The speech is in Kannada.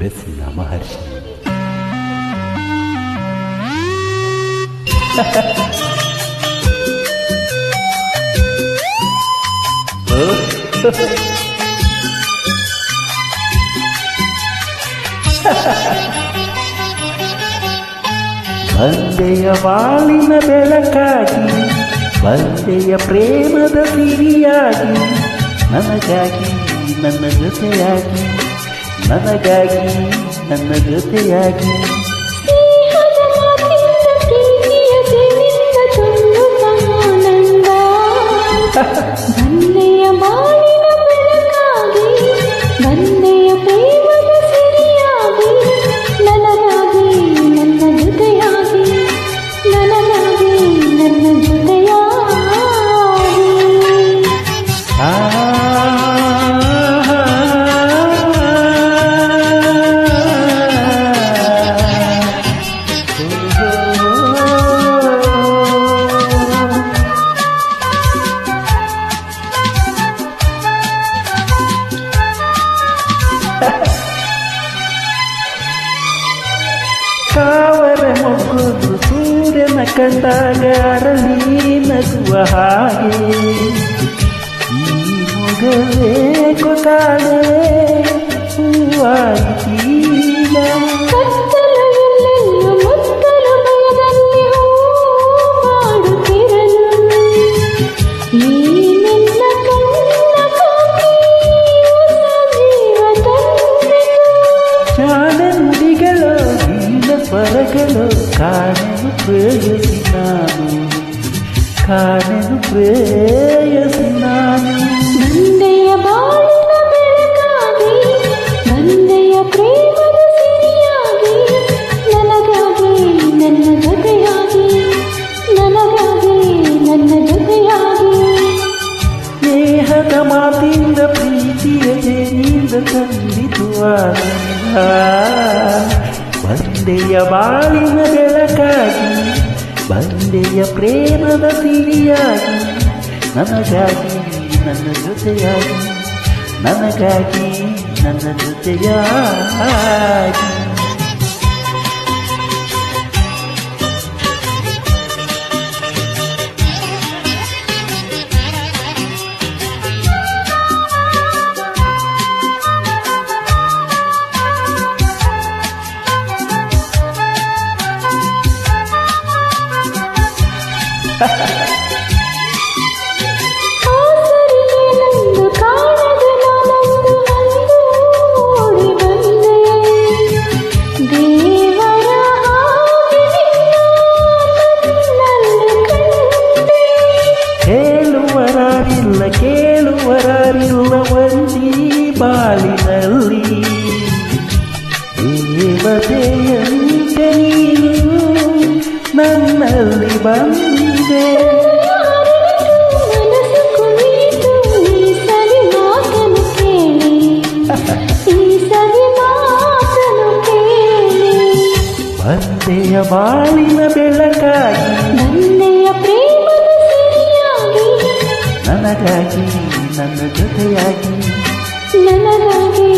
ಬೆಸ್ಸಿನ ಮಹರ್ಷಿ. ಬಂದೆಯ ಬಾಳಿನ ಬೆಳಕಾಗಿ, ಬಂದೆಯ ಪ್ರೇಮದ ಸಿರಿಯಾಗಿ, ನನಗಾಗಿ ನನ್ನ ಜೊತೆಯಾಗಿ, ನನಗಾಗಿ ನನ್ನ ಜೊತೆಯಾಗಿ. ಬಂದೆಯ ಬಾಳಿನ ಬೆಳಕಾಗಿ, ಬಂದೆಯ ಪ್ರೇಮದ ಸಿರಿಯಾಗಿ, ನನಗಾಗಿ ನನ್ನ ಜೊತೆಯಾಗಿ, ನನಗಾಗಿ ನನ್ನ ಜೊತೆಯಾಗಿ. ಕಾವರ ಮೊಗ್ಗುದು ಸೂರ್ಯನ ಕಂಡಾಗ ಅರಳಿ ನಗುವ ಹಾಗೆ, ಈ ಮೊಗವೇ ಕೊತಾಳೆ ಹೂವಾಯಿತೀಗ. ಕತ್ತಲೆಯಲ್ಲೆಲ್ಲ ಮುತ್ತಲ ಭಯದಲ್ಲಿ ಮಾಡುತ್ತಿರಲು, ಈ ನಿನ್ನ ಕಣ್ಣ ಕಾಕಿ ಜೀವ ತಂದೆನು. ಜಾಣ ನುಡಿಗಳು ನೀಲ ಸ್ವರಗಳು, ಕಾಣೆನು ಪ್ರೇಯಸಿ ನಾನು, ಕಾಣೆನು ಪ್ರೇಯಸಿ ನಾನು. ಬಂದೆಯ ಬಾಳಿನ ಬೆಳಕಾಗಿ, ಬಂದೆಯ ಪ್ರೇಮದ ಸಿರಿಯಾಗಿ, ನನಗಾಗಿ ನನ್ನ ಜೊತೆಯಾಗಿ, ನನಗಾಗಿ ನನ್ನ ಜೊತೆಯಾಗಿ. ಸ್ನೇಹದ ಮಾತಿಂದ ಪ್ರೀತಿಯ ಜೇನಿಂದ ತಂದಿತು ಆನಂದ. ಬಂದೆಯ ಬಾಳಿನ ಬೆಳಕಾಗಿ, ಬಂದೆಯ ಪ್ರೇಮದ ಸಿರಿಯಾಗಿ, ನನಗಾಗಿ ನನ್ನ ಜೊತೆಯಾಗಿ, ನನಗಾಗಿ ನನ್ನ ಜೊತೆಯಾಗಿ. ಆಸರಿಗೆನೆಂದು ಕಾಣದೆ ನಾನೊಂದು ಅಂದು ಓಡಿ ಬಂದೆ, ದೇವರ ಹಾಗೆ ನನ್ನಲ್ಲಿ ಕಂಡೆ. ಹೇಳುವರಾರಿಲ್ಲ ಕೇಳುವರಾರಿಲ್ಲ ಒಂದಿ ಬಾಳಿನಲ್ಲಿ, ದೇವತೆಯಂತೆ ನೀನು ನನ್ನಲ್ಲಿ ಬಂದೆ. ಮನಸ್ಸು ಕುಳಿತು ಈ ಸವಿ ಮಾತನ್ನು ಕೇಳಿ, ಈ ಸವಿ ಮಾತನ್ನು ಕೇಳಿ. ಬಂದೆಯ ಬಾಳಿನ ಬೆಳಕಾಗಿ, ಬಂದೆಯ ಪ್ರೇಮದ ಸಿರಿಯಾಗಿ, ನನಗಾಗಿ ನನ್ನ ಜೊತೆಯಾಗಿ, ನನಗಾಗಿ